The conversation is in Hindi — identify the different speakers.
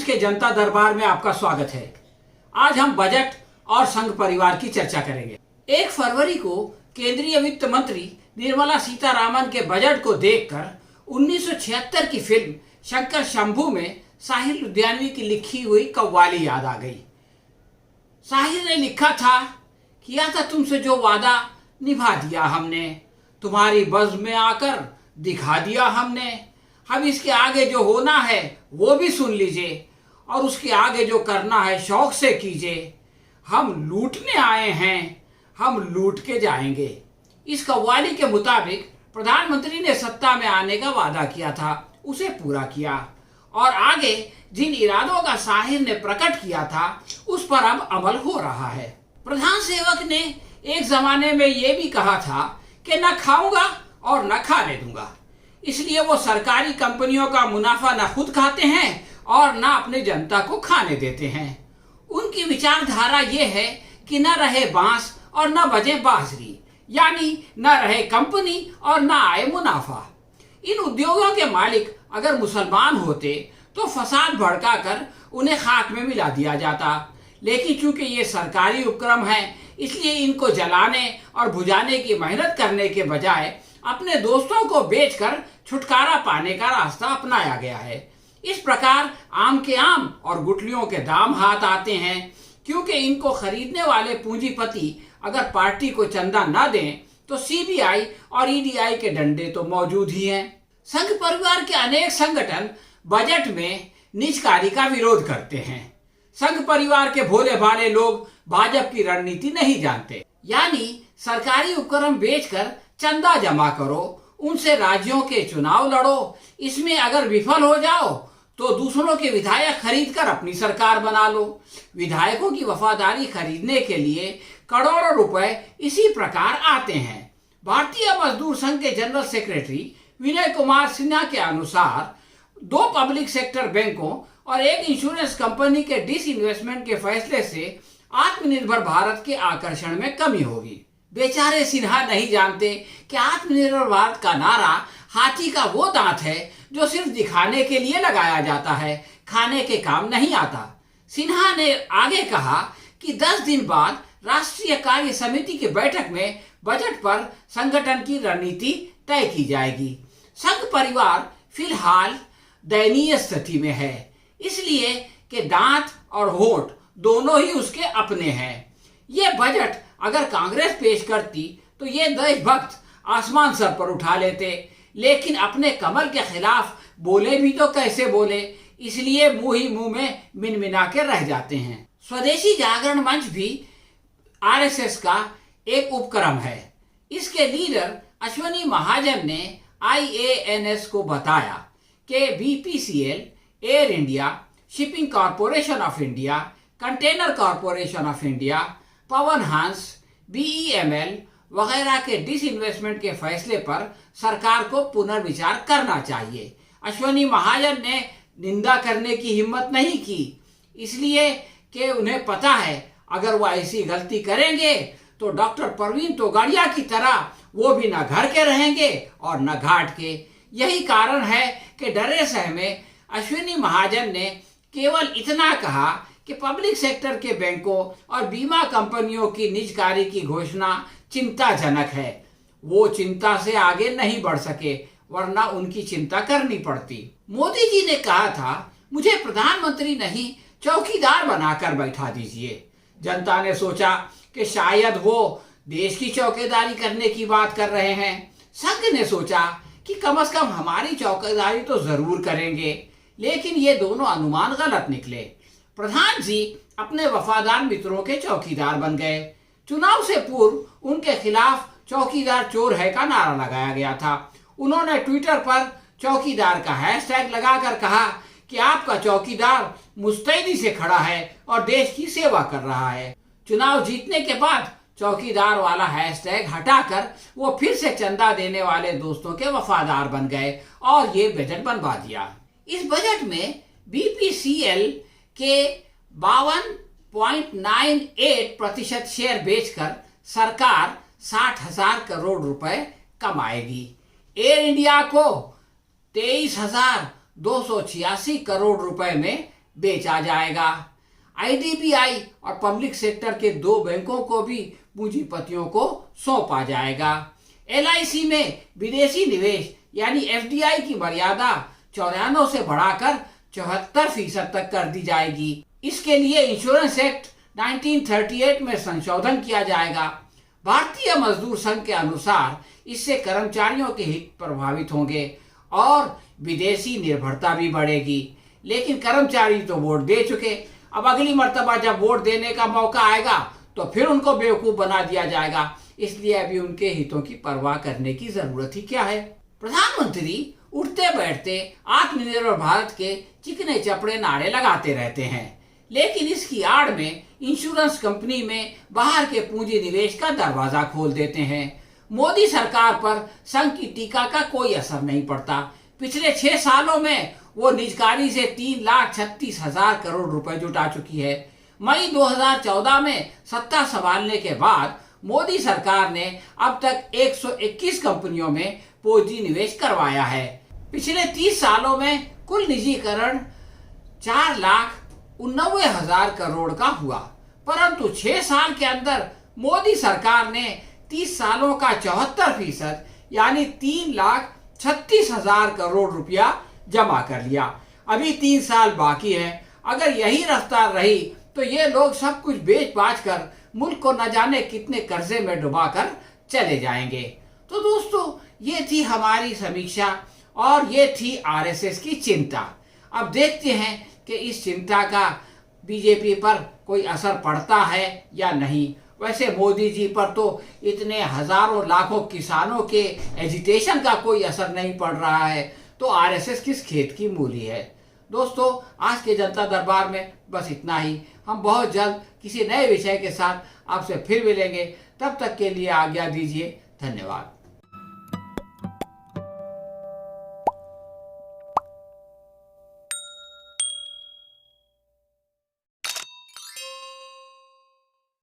Speaker 1: के जनता दरबार में आपका स्वागत है। आज हम बजट और संघ परिवार की चर्चा करेंगे। 1 फरवरी को केंद्रीय वित्त मंत्री निर्मला सीतारामन के बजट को देखकर 1976 की फिल्म शंकर शंभू में साहिर लुधियानवी की लिखी हुई कव्वाली याद आ गई। साहिर ने लिखा था, किया था तुमसे जो वादा निभा दिया हमने, तुम्हारी बज़्म में आकर दिखा दिया हमने। अब इसके आगे जो होना है वो भी सुन लीजिए और उसके आगे जो करना है शौक से कीजिए। हम लूटने आए हैं, हम लूट के जाएंगे। इस कव्वाली के मुताबिक प्रधानमंत्री ने सत्ता में आने का वादा किया था, उसे पूरा किया और आगे जिन इरादों का साहिर ने प्रकट किया था उस पर अब अमल हो रहा है। प्रधान सेवक ने एक जमाने में ये भी कहा था कि न खाऊंगा और न खाने दूंगा, इसलिए वो सरकारी कंपनियों का मुनाफा न खुद खाते हैं और न अपने जनता को खाने देते हैं। उनकी विचारधारा ये है कि न रहे बांस और न बजे बाजरी, यानी न रहे कंपनी और न आए मुनाफा। इन उद्योगों के मालिक अगर मुसलमान होते तो फसाद भड़काकर उन्हें खाक में मिला दिया जाता, लेकिन चूंकि ये सरकारी उपक्रम है इसलिए इनको जलाने और बुझाने की मेहनत करने के बजाय अपने दोस्तों को बेचकर छुटकारा पाने का रास्ता अपनाया गया है। इस प्रकार आम के आम और गुठलियों के दाम हाथ आते हैं, क्योंकि इनको खरीदने वाले पूंजीपति अगर पार्टी को चंदा न दें तो सीबीआई और ईडीआई के डंडे तो मौजूद ही हैं। संघ परिवार के अनेक संगठन बजट में निजकारी का विरोध करते हैं। संघ परिवार के भोले भाले लोग भाजपा की रणनीति नहीं जानते, यानी सरकारी उपक्रम बेचकर चंदा जमा करो, उनसे राज्यों के चुनाव लड़ो, इसमें अगर विफल हो जाओ तो दूसरों के विधायक खरीद कर अपनी सरकार बना लो। विधायकों की वफादारी खरीदने के लिए करोड़ों रुपए इसी प्रकार आते हैं। भारतीय मजदूर संघ के जनरल सेक्रेटरी विनय कुमार सिन्हा के अनुसार 2 पब्लिक सेक्टर बैंकों और 1 इंश्योरेंस कंपनी के डिसइन्वेस्टमेंट के फैसले से आत्मनिर्भर भारत के आकर्षण में कमी होगी। बेचारे सिन्हा नहीं जानते कि आत्मनिर्भर भारत का नारा हाथी का वो दांत है जो सिर्फ दिखाने के लिए लगाया जाता है, खाने के काम नहीं आता। सिन्हा ने आगे कहा कि 10 दिन बाद राष्ट्रीय कार्य समिति की बैठक में बजट पर संगठन की रणनीति तय की जाएगी। संघ परिवार फिलहाल दयनीय स्थिति में है, इसलिए कि दांत और होठ दोनों ही उसके अपने हैं। ये बजट अगर कांग्रेस पेश करती तो ये देशभक्त आसमान सर पर उठा लेते, लेकिन अपने कमल के खिलाफ बोले भी तो कैसे बोले, इसलिए मुंह ही मुंह में मिनमिना के रह जाते हैं। स्वदेशी जागरण मंच भी आरएसएस का एक उपक्रम है। इसके लीडर अश्वनी महाजन ने IANS को बताया कि BPCL, air India, shipping corporation of India, container corporation of India, Pawan Hans, BEML वगैरह के डिसइन्वेस्टमेंट के फैसले पर सरकार को पुनर्विचार करना चाहिए। अश्वनी महाजन ने निंदा करने की हिम्मत नहीं की, इसलिए कि उन्हें पता है अगर वो ऐसी गलती करेंगे तो डॉक्टर परवीन तोगाड़िया की तरह वो भी न घर के रहेंगे और न घाट के। यही कारण है कि डरे सहमे अश्विनी महाजन ने केवल इतना कहा कि पब्लिक सेक्टर के बैंकों और बीमा कंपनियों की निजकारी की घोषणा चिंताजनक है। वो चिंता से आगे नहीं बढ़ सके, वरना उनकी चिंता करनी पड़ती। मोदी जी ने कहा था, मुझे प्रधानमंत्री नहीं चौकीदार बनाकर बैठा दीजिए। जनता ने सोचा कि शायद वो देश की चौकीदारी करने की बात कर रहे हैं। संघ ने सोचा कि कम से कम हमारी चौकीदारी तो जरूर करेंगे, लेकिन ये दोनों अनुमान गलत निकले। प्रधान जी अपने वफादार मित्रों के चौकीदार बन गए। चुनाव से पूर्व उनके खिलाफ चौकीदार चोर है का नारा लगाया गया था। उन्होंने ट्विटर पर चौकीदार का हैशटैग लगाकर कहा कि आपका चौकीदार मुस्तैदी से खड़ा है और देश की सेवा कर रहा है। चुनाव जीतने के बाद चौकीदार वाला हैशटैग हटाकर वो फिर से चंदा देने वाले दोस्तों के वफादार बन गए और ये बजट बनवा दिया। इस बजट में बीपीसीएल के 52.98% शेयर बेचकर सरकार 60,000 करोड़ रुपए कमाएगी। एयर इंडिया को 23,286 करोड़ रुपए में बेचा जाएगा। आईडीबीआई और पब्लिक सेक्टर के 2 बैंकों को भी पूंजीपतियों को सौंपा जाएगा। एलआईसी में विदेशी निवेश यानी एफडीआई की मर्यादा 94 से बढ़ाकर 74% तक कर दी जाएगी। इसके लिए इंश्योरेंस एक्ट 1938 में संशोधन किया जाएगा। भारतीय मजदूर संघ के अनुसार इससे कर्मचारियों के हित प्रभावित होंगे और विदेशी निर्भरता भी बढ़ेगी। लेकिन कर्मचारी तो वोट दे चुके, अब अगली मर्तबा जब वोट देने का मौका आएगा तो फिर उनको बेवकूफ बना दिया जाएगा। इसलिए अभी उनके हितों की परवाह करने की जरूरत ही क्या है। प्रधानमंत्री उठते बैठते आत्मनिर्भर भारत के चिकने चपड़े नारे लगाते रहते हैं, लेकिन इसकी आड़ में इंश्योरेंस कंपनी में बाहर के पूंजी निवेश का दरवाजा खोल देते हैं। मोदी सरकार पर संघ की टीका का कोई असर नहीं पड़ता। पिछले 6 सालों में वो निजकारी से 3,36,000 करोड़ रुपए जुटा चुकी है। मई 2014 में सत्ता संभालने के बाद मोदी सरकार ने अब तक 121 कंपनियों में पूंजी निवेश करवाया है। पिछले 30 सालों में कुल निजीकरण 4,89,000 करोड़ का हुआ, परंतु 6 साल के अंदर मोदी सरकार ने 30 सालों का 74% यानी 3,36,000 करोड़ रुपया जमा कर लिया। अभी 3 साल बाकी है। अगर यही रफ्तार रही तो ये लोग सब कुछ बेच बाच कर मुल्क को न जाने कितने कर्जे में डुबाकर चले जाएंगे। तो दोस्तों, ये थी हमारी समीक्षा और ये थी आरएसएस की चिंता। अब देखते हैं कि इस चिंता का बीजेपी पर कोई असर पड़ता है या नहीं। वैसे मोदी जी पर तो इतने हजारों लाखों किसानों के एजिटेशन का कोई असर नहीं पड़ रहा है, तो आरएसएस किस खेत की मूली है। दोस्तों, आज के जनता दरबार में बस इतना ही। हम बहुत जल्द किसी नए विषय के साथ आपसे फिर मिलेंगे। तब तक के लिए आज्ञा दीजिए। धन्यवाद।